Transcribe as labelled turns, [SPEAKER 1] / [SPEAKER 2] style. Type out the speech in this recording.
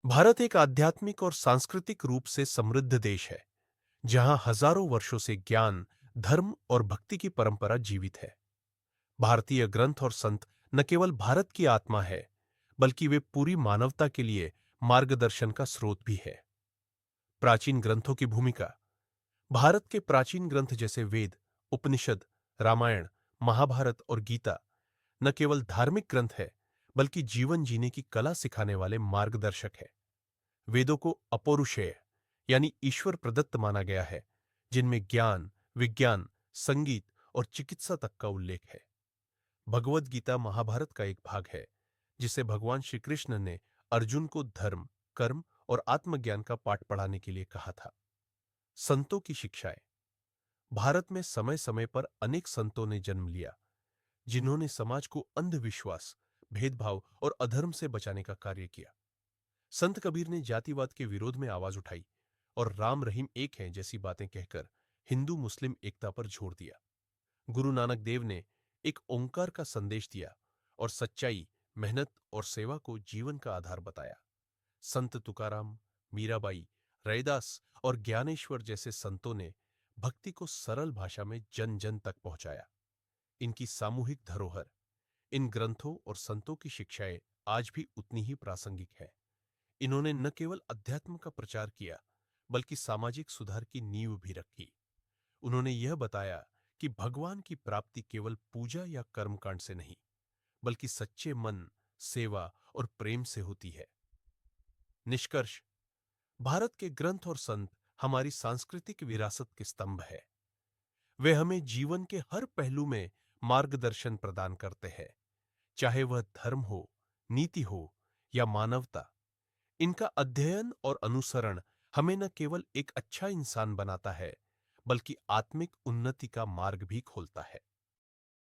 [SPEAKER 1] भारत एक आध्यात्मिक और सांस्कृतिक रूप से समृद्ध देश है, जहां हजारों वर्षों से ज्ञान, धर्म और भक्ति की परंपरा जीवित है। भारतीय ग्रंथ और संत न केवल भारत की आत्मा है, बल्कि वे पूरी मानवता के लिए मार्गदर्शन का स्रोत भी है। प्राचीन ग्रंथों की भूमिका। भारत के प्राचीन ग्रंथ जैसे वेद, उपनिषद, रामायण, महाभारत और गीता न केवल धार्मिक ग्रंथ है, बल्कि जीवन जीने की कला सिखाने वाले मार्गदर्शक है। वेदों को अपौरुषेय यानी ईश्वर प्रदत्त माना गया है, जिनमें ज्ञान, विज्ञान, संगीत और चिकित्सा तक का उल्लेख है। भगवद गीता महाभारत का एक भाग है, जिसे भगवान श्री कृष्ण ने अर्जुन को धर्म, कर्म और आत्मज्ञान का पाठ पढ़ाने के लिए कहा था। संतों की शिक्षाएं। भारत में समय समय पर अनेक संतों ने जन्म लिया, जिन्होंने समाज को अंधविश्वास, भेदभाव और अधर्म से बचाने का कार्य किया। संत कबीर ने जातिवाद के विरोध में आवाज उठाई और राम रहीम एक हैं जैसी बातें कहकर हिंदू मुस्लिम एकता पर जोर दिया। गुरु नानक देव ने एक ओंकार का संदेश दिया और सच्चाई, मेहनत और सेवा को जीवन का आधार बताया। संत तुकाराम, मीराबाई, रैदास और ज्ञानेश्वर जैसे संतों ने भक्ति को सरल भाषा में जन जन तक पहुंचाया। इनकी सामूहिक धरोहर। इन ग्रंथों और संतों की शिक्षाएं आज भी उतनी ही प्रासंगिक है। इन्होंने न केवल अध्यात्म का प्रचार किया, बल्कि सामाजिक सुधार की नींव भी रखी। उन्होंने यह बताया कि भगवान की प्राप्ति केवल पूजा या कर्मकांड से नहीं, बल्कि सच्चे मन, सेवा और प्रेम से होती है। निष्कर्ष। भारत के ग्रंथ और संत हमारी सांस्कृतिक विरासत के स्तंभ है। वे हमें जीवन के हर पहलू में मार्गदर्शन प्रदान करते हैं, चाहे वह धर्म हो, नीति हो या मानवता। इनका अध्ययन और अनुसरण हमें न केवल एक अच्छा इंसान बनाता है, बल्कि आत्मिक उन्नति का मार्ग भी खोलता है।